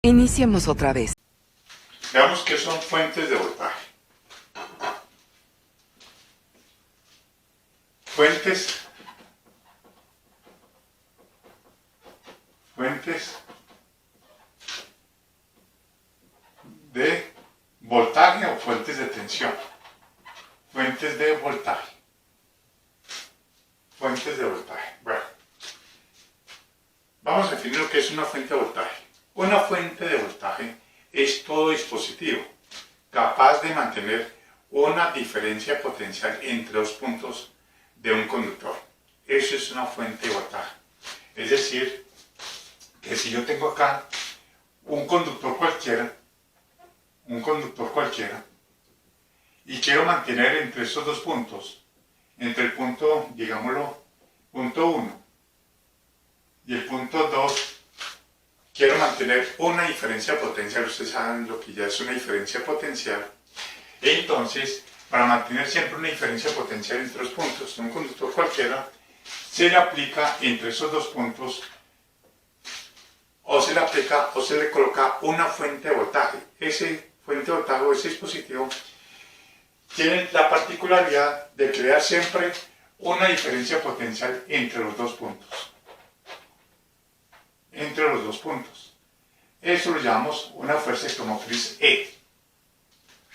Iniciemos otra vez. Veamos qué son fuentes de voltaje. Fuentes de voltaje o fuentes de tensión. Fuentes de voltaje. Fuentes de voltaje. Bueno, vamos a definir lo que es una fuente de voltaje. Una fuente de voltaje es todo dispositivo capaz de mantener una diferencia potencial entre dos puntos de un conductor. Eso es una fuente de voltaje. Es decir, que si yo tengo acá un conductor cualquiera, y quiero mantener entre estos dos puntos, entre el punto, digámoslo, punto 1 y el punto 2, quiero mantener una diferencia potencial. Ustedes saben lo que ya es una diferencia potencial. Entonces, para mantener siempre una diferencia potencial entre los puntos de un conductor cualquiera, se le aplica entre esos dos puntos, o se le coloca una fuente de voltaje. Ese fuente de voltaje o ese dispositivo tiene la particularidad de crear siempre una diferencia potencial entre los dos puntos. Eso lo llamamos una fuerza electromotriz E.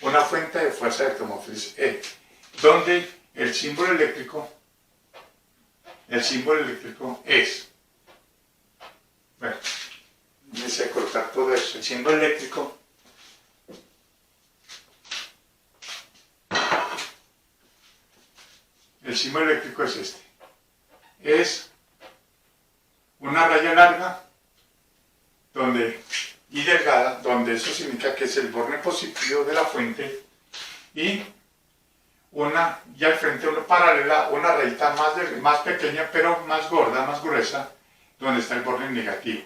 Una fuente de fuerza electromotriz E, donde el símbolo eléctrico es, bueno, voy a colocar todo eso. El símbolo eléctrico es este. Es una raya larga y delgada, donde eso significa que es el borne positivo de la fuente, y al frente una paralela, una rayita más pequeña pero más gorda, más gruesa, donde está el borne negativo.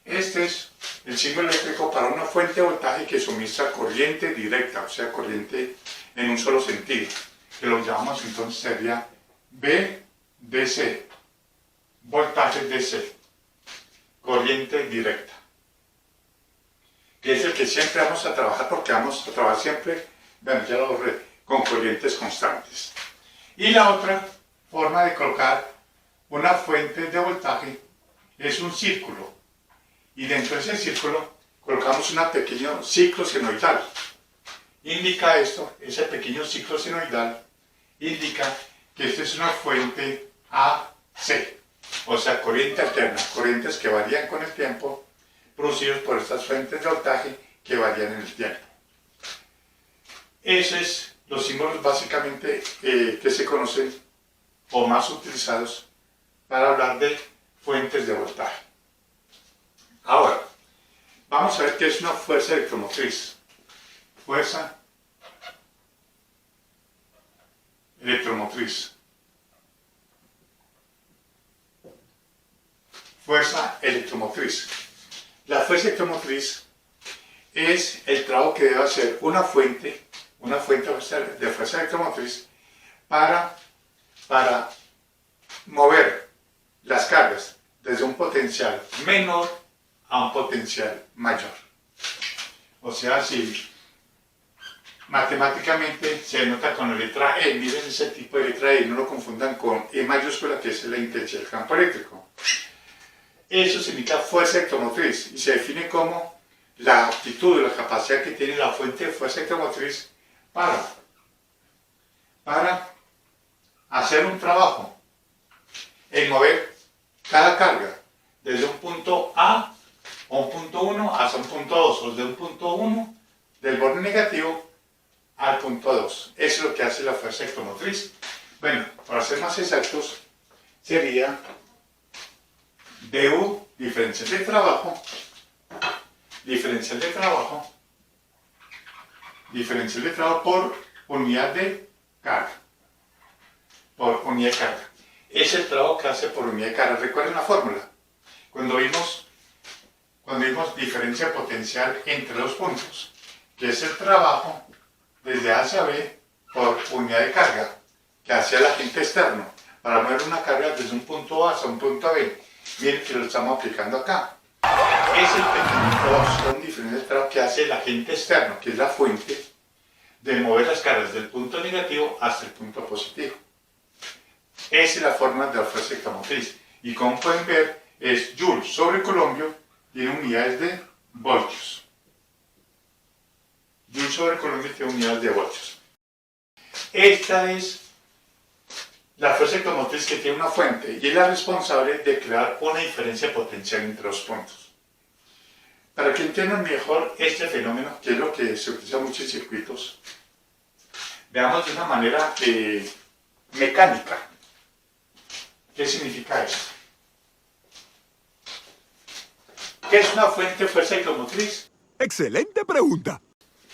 Este es el símbolo eléctrico para una fuente de voltaje que suministra corriente directa, o sea, corriente en un solo sentido, que lo llamamos entonces sería VDC, voltaje DC, corriente directa, que es el que siempre vamos a trabajar, porque vamos a trabajar siempre, bueno, ya lo borré, con corrientes constantes. Y la otra forma de colocar una fuente de voltaje es un círculo, y dentro de ese círculo colocamos un pequeño ciclo senoidal. Indica esto, ese pequeño ciclo senoidal indica que esta es una fuente AC, o sea, corriente alterna, corrientes que varían con el tiempo, producidos por estas fuentes de voltaje que varían en el tiempo. Esos es los símbolos básicamente que se conocen o más utilizados para hablar de fuentes de voltaje. Ahora, vamos a ver qué es una fuerza electromotriz. Fuerza electromotriz. Fuerza electromotriz. La fuerza electromotriz es el trabajo que debe hacer una fuente de fuerza electromotriz para mover las cargas desde un potencial menor a un potencial mayor. O sea, si matemáticamente se denota con la letra E, miren ese tipo de letra E, no lo confundan con E mayúscula, que es la intensidad del campo eléctrico. Eso significa fuerza electromotriz y se define como la aptitud o la capacidad que tiene la fuente de fuerza electromotriz para hacer un trabajo en mover cada carga desde un punto A o un punto 1 hasta un punto 2, o desde un punto 1 del borde negativo al punto 2. Eso es lo que hace la fuerza electromotriz. Bueno, para ser más exactos, sería dU, diferencial de trabajo, por unidad de carga. Es el trabajo que hace por unidad de carga. Recuerden la fórmula. Cuando vimos diferencia potencial entre dos puntos, que es el trabajo desde A hacia B por unidad de carga que hace el agente externo para mover una carga desde un punto A hasta un punto B. Miren que lo estamos aplicando acá. es el pequeño un diferente trabajo que hace el agente externo, que es la fuente, de mover las cargas del punto negativo hasta el punto positivo. Esa es la forma de la fuerza electromotriz. Y como pueden ver, es Joule sobre Coulomb y en unidades de voltios. Joule sobre Coulomb tiene unidades de voltios. Esta es la fuerza electromotriz que tiene una fuente y es la responsable de crear una diferencia potencial entre los puntos. Para que entiendan mejor este fenómeno, que es lo que se utiliza mucho en circuitos, veamos de una manera mecánica. ¿Qué significa esto? ¿Qué es una fuente de fuerza electromotriz? ¡Excelente pregunta!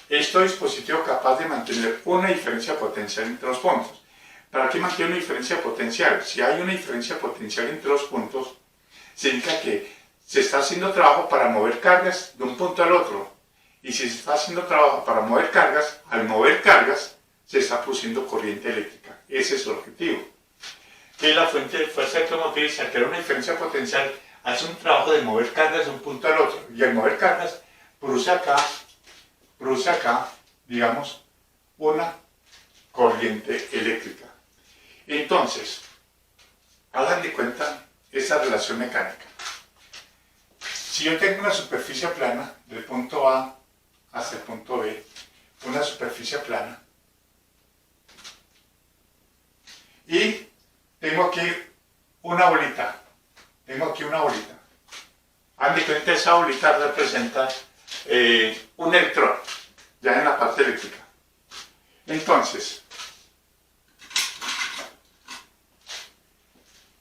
Este dispositivo capaz de mantener una diferencia potencial entre los puntos. ¿Para qué mantiene una diferencia potencial? Si hay una diferencia potencial entre los puntos, significa que se está haciendo trabajo para mover cargas de un punto al otro. Y si se está haciendo trabajo para mover cargas, al mover cargas, se está produciendo corriente eléctrica. Ese es el objetivo. Que la fuente de fuerza electromotriz, al crear una diferencia potencial, hace un trabajo de mover cargas de un punto al otro. Y al mover cargas, produce acá, digamos, una corriente eléctrica. Entonces, hagan de cuenta esa relación mecánica. Si yo tengo una superficie plana del punto A hasta el punto B, una superficie plana, y tengo aquí una bolita, hagan de cuenta esa bolita representa un electrón, ya en la parte eléctrica. Entonces,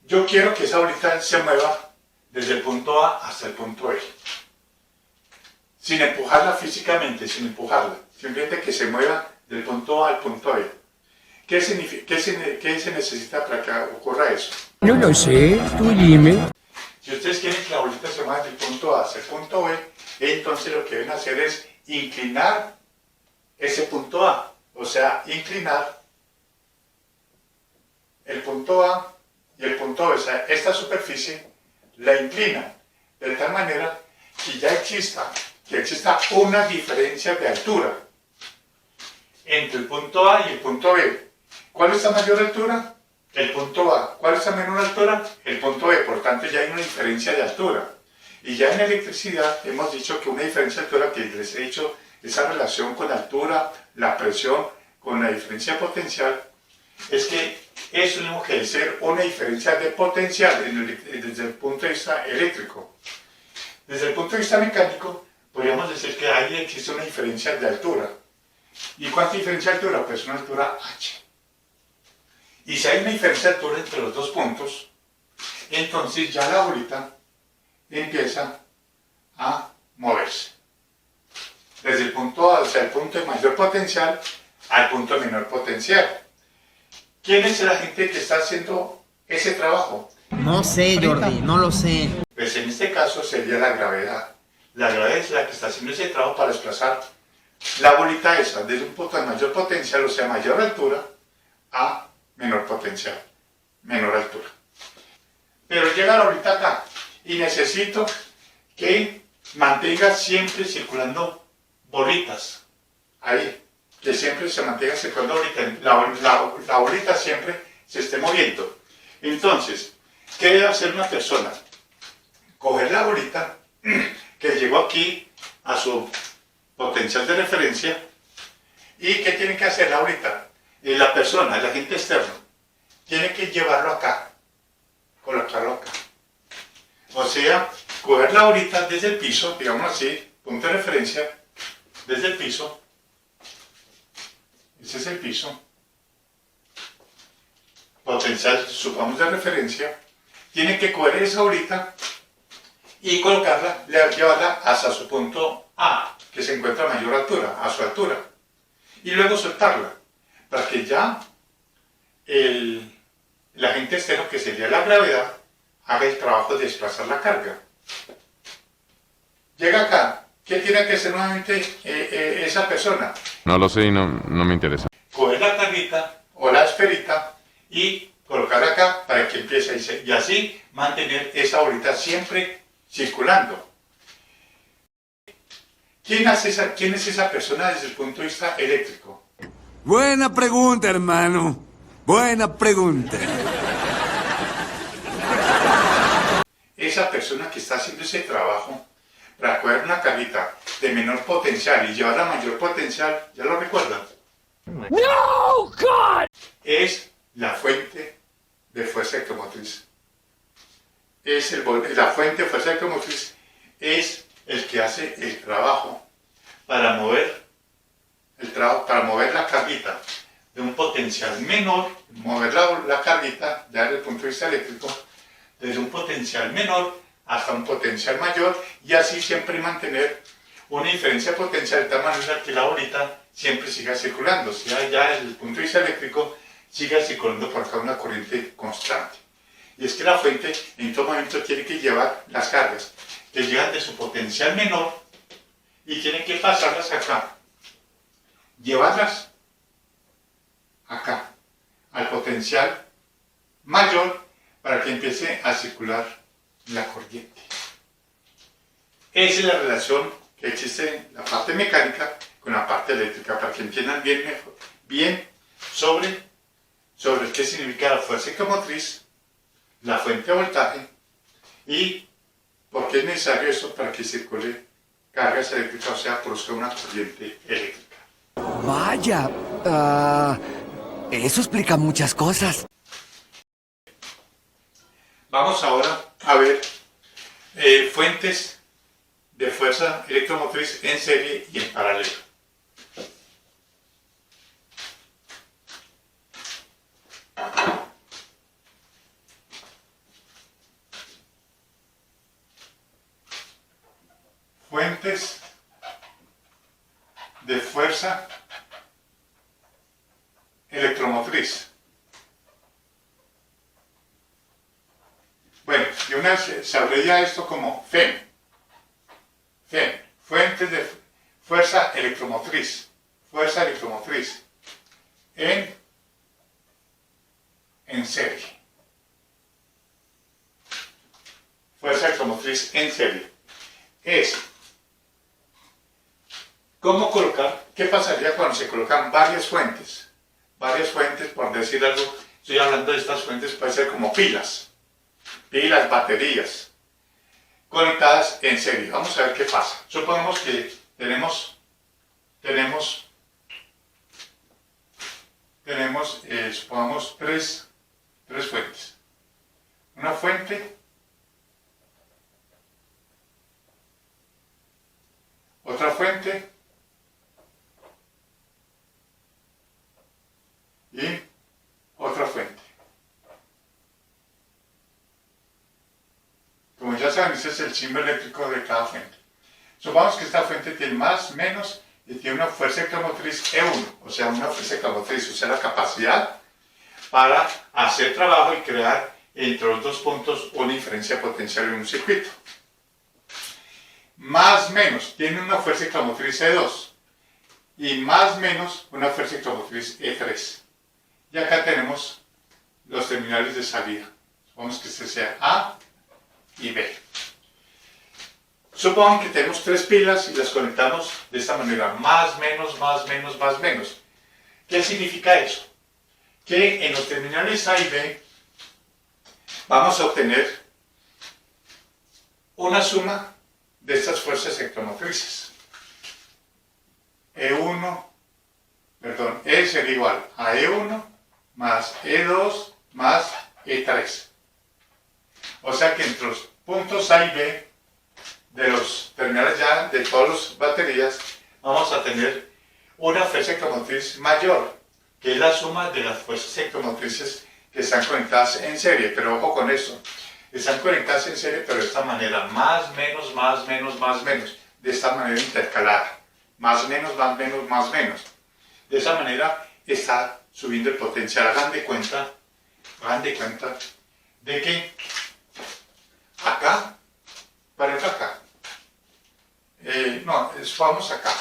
yo quiero que esa bolita se mueva desde el punto A hasta el punto B. Sin empujarla físicamente, simplemente que se mueva del punto A al punto B. ¿Qué se necesita para que ocurra eso? No lo sé, tú dime. Si ustedes quieren que la bolita se mueva del punto A hacia el punto B, entonces lo que deben hacer es inclinar ese punto A. O sea, inclinar el punto A y el punto B. O sea, esta superficie la inclinan de tal manera que ya exista una diferencia de altura entre el punto A y el punto B. ¿Cuál es la mayor altura? El punto A. ¿Cuál es la menor altura? El punto B. Por tanto, ya hay una diferencia de altura. Y ya en electricidad hemos dicho que una diferencia de altura, que les he dicho, esa relación con la altura, la presión, con la diferencia potencial, es que es lo mismo que decir una diferencia de potencial desde el punto de vista eléctrico. Desde el punto de vista mecánico, podríamos decir que ahí existe una diferencia de altura. ¿Y cuánta diferencia de altura? Pues una altura h. Y si hay una diferencia de altura entre los dos puntos, entonces ya la bolita empieza a moverse. Desde el punto A, o sea, el punto de mayor potencial al punto de menor potencial. ¿Quién es el agente que está haciendo ese trabajo? No sé, Jordi, no lo sé. Pues en este caso sería la gravedad. La gravedad es la que está haciendo ese trabajo para desplazar la bolita esa desde un punto de mayor potencial, o sea, mayor altura, a menor potencial, menor altura. Pero llega la bolita acá y necesito que mantenga siempre circulando bolitas. Ahí, que siempre se mantenga circulando bolitas. La bolita siempre se esté moviendo. Entonces, ¿qué debe hacer una persona? Coger la bolita que llegó aquí a su potencial de referencia. ¿Y qué tiene que hacer la bolita? La persona, el agente externo, tiene que llevarlo acá, colocarlo acá. O sea, coger la bolita desde el piso, digamos así, punto de referencia, desde el piso. Ese es el piso. Potencial, supongamos de referencia. Tiene que coger esa bolita y colocarla, llevarla hasta su punto A, que se encuentra a mayor altura, a su altura. Y luego soltarla, para que ya el agente externo, que sería la gravedad, haga el trabajo de desplazar la carga. Llega acá. ¿Qué tiene que hacer nuevamente esa persona? No lo sé y no me interesa. Coger la carguita o la esferita y colocarla acá para que empiece y así mantener esa bolita siempre circulando. ¿Quién es esa persona desde el punto de vista eléctrico? Buena pregunta, hermano. Buena pregunta. Esa persona que está haciendo ese trabajo para coger una carguita de menor potencial y llevarla a mayor potencial, ¿ya lo recuerdan? No, God! Es la fuente de fuerza electromotriz. La fuente de fuerza electromotriz es el que hace el trabajo para mover la carguita de un potencial menor, mover la carguita desde el punto de vista eléctrico, desde un potencial menor hasta un potencial mayor, y así siempre mantener una diferencia potencial de tal manera que la bolita siempre siga circulando, o sea, ya desde el punto de vista eléctrico siga circulando por acá una corriente constante. Y es que la fuente en todo momento tiene que llevar las cargas que llegan de su potencial menor y tiene que pasarlas acá, llevarlas acá al potencial mayor para que empiece a circular la corriente. Esa es la relación que existe en la parte mecánica con la parte eléctrica, para que entiendan bien sobre qué significa la fuerza electromotriz, la fuente de voltaje y por qué es necesario eso para que circule cargas eléctricas, o sea, produzca una corriente eléctrica. Vaya, eso explica muchas cosas. Vamos ahora a ver fuentes de fuerza electromotriz en serie y en paralelo. Fuentes de fuerza electromotriz. Bueno, y una vez se abreviaría esto como FEM. FEM, fuentes de fuerza electromotriz. Fuerza electromotriz en serie. Fuerza electromotriz en serie. Es cómo colocar, qué pasaría cuando se colocan varias fuentes. Varias fuentes, por decir algo, estoy hablando de estas fuentes, puede ser como pilas, baterías, conectadas en serie. Vamos a ver qué pasa. Supongamos que tenemos supongamos tres fuentes. Una fuente, otra fuente y otra fuente. Como ya saben, ese es el símbolo eléctrico de cada fuente. Supongamos que esta fuente tiene más, menos y tiene una fuerza electromotriz E1, o sea, una fuerza electromotriz, o sea, la capacidad para hacer trabajo y crear entre los dos puntos una diferencia potencial en un circuito. Más menos tiene una fuerza electromotriz E2 y más menos una fuerza electromotriz E3. Y acá tenemos los terminales de salida. Supongamos que este sea A y B. Supongan que tenemos tres pilas y las conectamos de esta manera, más, menos, más, menos, más, menos. ¿Qué significa eso? Que en los terminales A y B vamos a obtener una suma de estas fuerzas electromotrices. E sería igual a E1 más E2 más E3. O sea que entre los puntos A y B de los terminales ya de todas las baterías vamos a tener una fuerza electromotriz mayor, que es la suma de las fuerzas electromotrices que están conectadas en serie. Pero ojo con eso, están conectadas en serie pero de esta manera, más, menos, más, menos, más, menos, de esta manera intercalada, más, menos, más, menos, más, menos. De esa manera está subiendo el potencial. Hagan de cuenta de que acá, por ejemplo acá, vamos acá,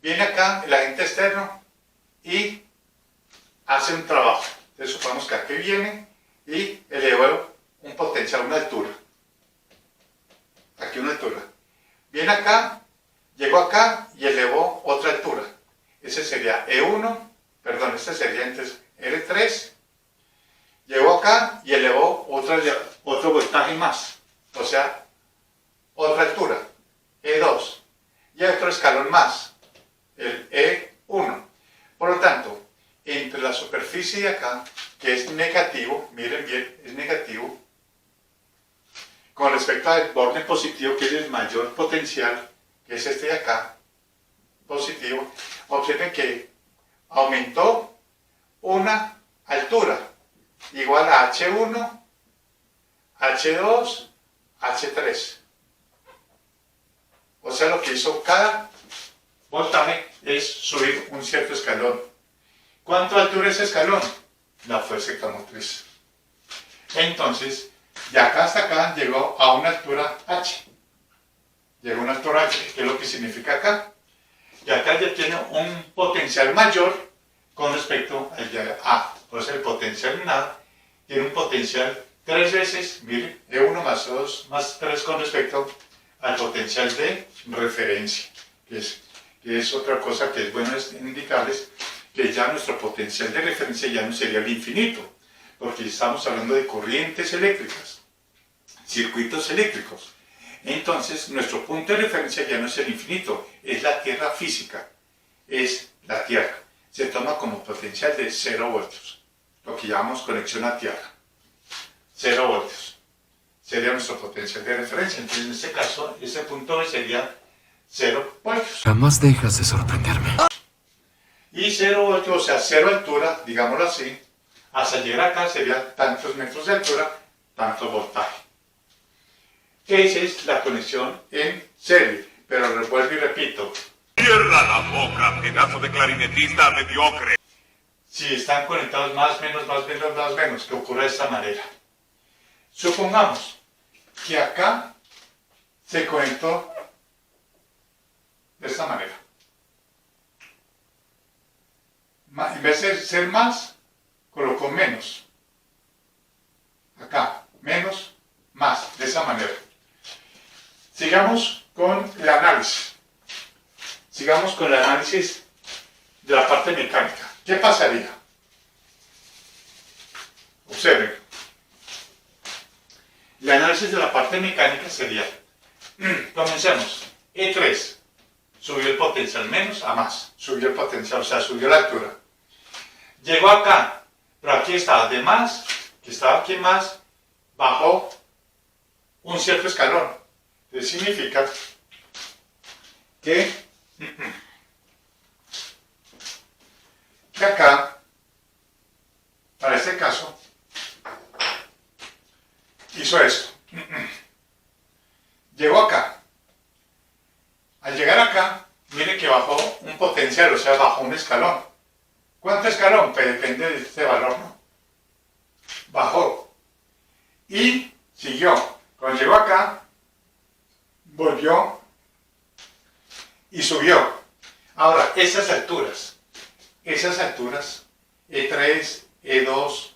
viene acá el agente externo y hace un trabajo. Entonces supongamos que aquí viene y eleva un potencial, una altura, aquí una altura, Viene acá, llegó acá y elevó otra altura. Ese sería E1, perdón, este sería entonces R3. Llegó acá y elevó otro voltaje más, o sea, otra altura, E2. Y otro escalón más, el E1. Por lo tanto, entre la superficie de acá, que es negativo, miren bien, es negativo, con respecto al borde positivo, que es el mayor potencial, que es este de acá, positivo, observen que aumentó una altura igual a H1, H2, H3. O sea, lo que hizo cada voltaje es subir un cierto escalón. ¿Cuánto altura es ese escalón? La fuerza electromotriz. Entonces, de acá hasta acá llegó a una altura H. Llegó a una altura H, que es lo que significa acá. Y acá ya tiene un potencial mayor con respecto al de A. O sea, el potencial en A tiene un potencial 3 veces, miren, E1 más 2 más 3 con respecto al potencial de referencia, que es otra cosa que es bueno indicarles, que ya nuestro potencial de referencia ya no sería el infinito, porque estamos hablando de corrientes eléctricas, circuitos eléctricos. Entonces, nuestro punto de referencia ya no es el infinito, es la Tierra física, es la Tierra. Se toma como potencial de 0 voltios, lo que llamamos conexión a Tierra. 0 voltios sería nuestro potencial de referencia. Entonces, en este caso, ese punto B sería 0 voltios. Jamás dejas de sorprenderme. Y 0 voltios, o sea, 0 altura, digámoslo así, hasta llegar acá sería tantos metros de altura, tanto voltaje. Esa es la conexión en serie, pero vuelvo y repito. ¡Cierra la boca, pedazo de clarinetista mediocre! Si están conectados más, menos, que ocurra de esta manera. Supongamos que acá se conectó de esta manera. En vez de ser más, colocó menos. Acá, menos, más, de esa manera. Sigamos con el análisis. Sigamos con el análisis de la parte mecánica. ¿Qué pasaría? Observen. El análisis de la parte mecánica sería, comencemos, E3, subió el potencial menos a más, subió el potencial, o sea, subió la altura. Llegó acá, pero aquí estaba de más, que estaba aquí más, bajó un cierto escalón. Eso significa que acá, para este caso, hizo esto. Llegó acá. Al llegar acá, miren que bajó un potencial, o sea, bajó un escalón. ¿Cuánto escalón? Pues depende de este valor, ¿no? Bajó. Y siguió. Cuando llegó acá, volvió y subió. Ahora, esas alturas, E3, E2,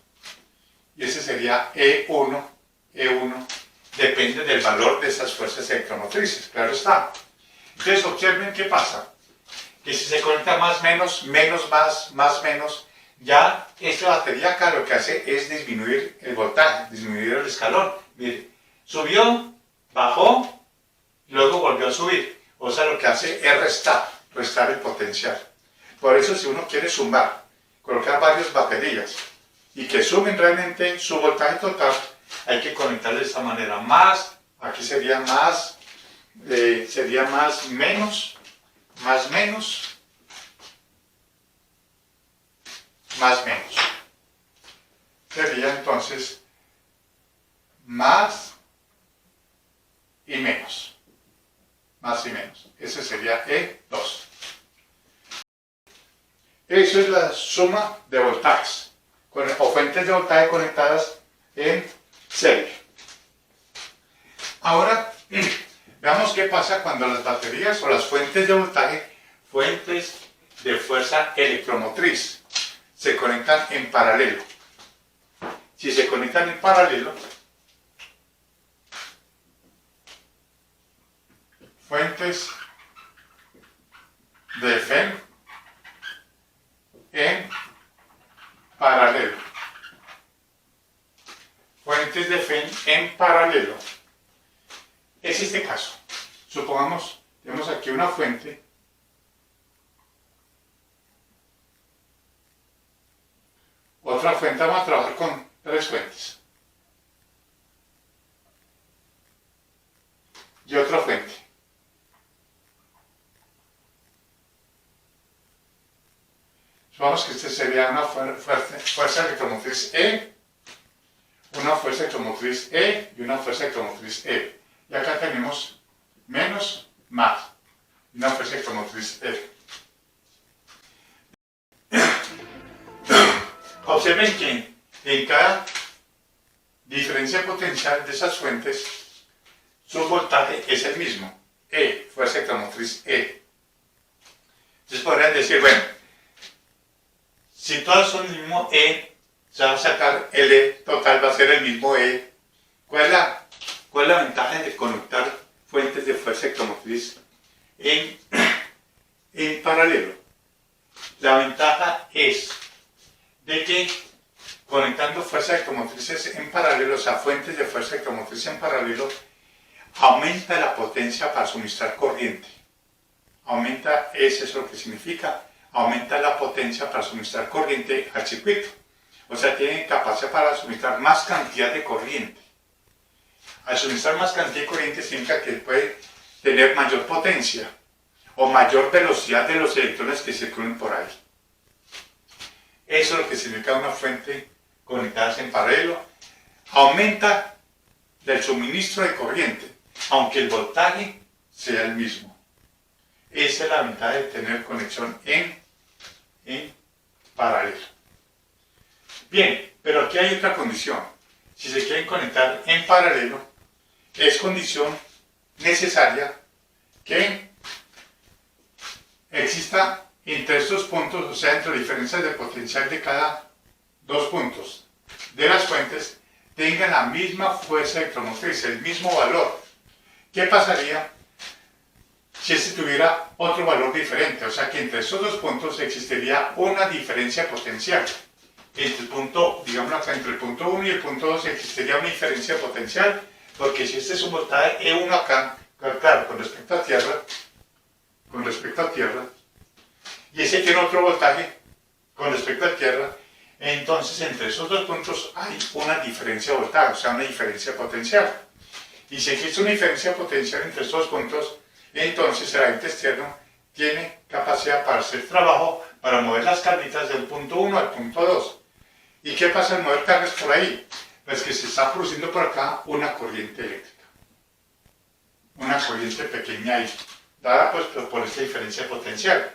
y ese sería E1, depende del valor de esas fuerzas electromotrices, claro está. Entonces observen qué pasa, que si se conecta más, menos, más, menos, ya esta batería acá lo que hace es disminuir el voltaje, disminuir el escalón. Miren, subió, bajó, luego volvió a subir, o sea lo que hace es restar el potencial. Por eso si uno quiere sumar, colocar varias baterías y que sumen realmente su voltaje total, hay que conectarle de esta manera. Más, aquí sería más, menos, más menos, más menos. Sería entonces más y menos. Más y menos. Ese sería E2. Eso es la suma de voltajes, o fuentes de voltaje conectadas en serie. Ahora, veamos qué pasa cuando las baterías o las fuentes de voltaje, fuentes de fuerza electromotriz, se conectan en paralelo. Si se conectan en paralelo, fuentes de FEM en paralelo. Fuentes de FEM en paralelo. Es este caso. Supongamos, tenemos aquí una fuente. Otra fuente, vamos a trabajar con 3 fuentes. Y otra fuente. Supongamos que este sería una fuerza electromotriz E, una fuerza electromotriz E y una fuerza electromotriz E. Y acá tenemos menos, más, una fuerza electromotriz E. Observen que en cada diferencia potencial de esas fuentes, su voltaje es el mismo, E, fuerza electromotriz E. Entonces podrían decir, bueno, si todas son el mismo E, se va a sacar el E total, va a ser el mismo E. ¿Cuál es la ventaja de conectar fuentes de fuerza electromotriz en paralelo? La ventaja es de que conectando fuerzas electromotrices en paralelo, o sea, fuentes de fuerza electromotriz en paralelo, aumenta la potencia para suministrar corriente. Aumenta, eso es lo que significa, aumenta la potencia para suministrar corriente al circuito. O sea, tiene capacidad para suministrar más cantidad de corriente. Al suministrar más cantidad de corriente significa que puede tener mayor potencia o mayor velocidad de los electrones que circulan por ahí. Eso es lo que significa una fuente conectadas en paralelo. Aumenta el suministro de corriente, aunque el voltaje sea el mismo. Esa es la ventaja de tener conexión en paralelo. Bien, pero aquí hay otra condición. Si se quieren conectar en paralelo, es condición necesaria que exista entre estos puntos, o sea, entre diferencias de potencial de cada 2 puntos de las fuentes, tengan la misma fuerza electromotriz, el mismo valor. ¿Qué pasaría si este tuviera otro valor diferente? O sea, que entre esos 2 puntos existiría una diferencia potencial. Entre el punto, digamos acá, entre el punto 1 y el punto 2 existiría una diferencia potencial, porque si este es un voltaje E1 acá, claro, con respecto a tierra, y ese tiene otro voltaje con respecto a tierra, entonces entre esos 2 puntos hay una diferencia de voltaje, o sea, una diferencia potencial. Y si existe una diferencia potencial entre estos 2 puntos, entonces el agente externo tiene capacidad para hacer trabajo, para mover las carguitas del punto 1 al punto 2. ¿Y qué pasa al mover cargas por ahí? Pues que se está produciendo por acá una corriente eléctrica. Una corriente pequeña ahí, dada pues por esta diferencia potencial.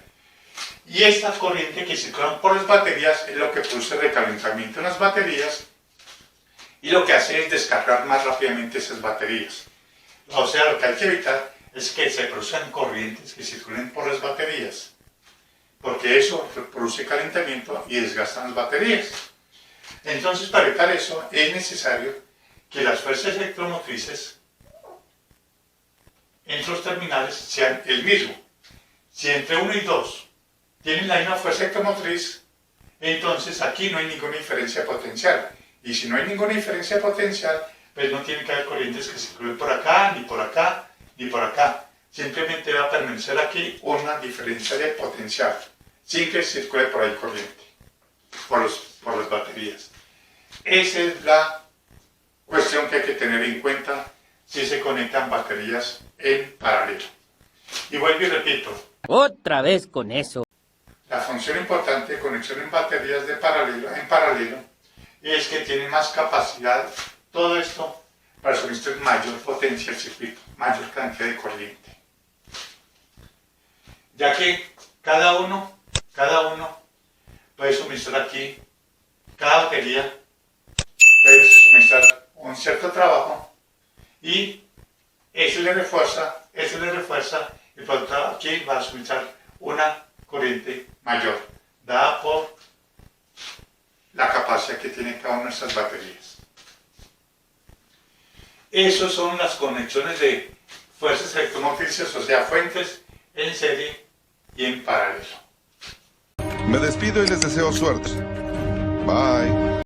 Y esta corriente que circula por las baterías es lo que produce recalentamiento en las baterías y lo que hace es descargar más rápidamente esas baterías. O sea, lo que hay que evitar es que se produzcan corrientes que circulen por las baterías, porque eso produce calentamiento y desgasta las baterías. Entonces, para evitar eso, es necesario que las fuerzas electromotrices entre los terminales sean el mismo. Si entre 1 y 2 tienen la misma fuerza electromotriz, entonces aquí no hay ninguna diferencia potencial. Y si no hay ninguna diferencia potencial, pues no tiene que haber corrientes que circulen por acá, ni por acá, ni por acá. Simplemente va a permanecer aquí una diferencia de potencial, sin que circule por ahí corriente, por las baterías. Esa es la cuestión que hay que tener en cuenta si se conectan baterías en paralelo. Y vuelvo y repito. Otra vez con eso. La función importante de conexión en baterías en paralelo es que tiene más capacidad, todo esto, para suministrar mayor potencia al circuito, mayor cantidad de corriente. Ya que cada uno puede suministrar aquí, cada batería puede suministrar un cierto trabajo y eso le refuerza y por lo tanto aquí va a suministrar una corriente mayor, dada por la capacidad que tiene cada una de estas baterías. Esas son las conexiones de fuerzas electromotrices, o sea, fuentes en serie y en paralelo. Me despido y les deseo suerte. Bye.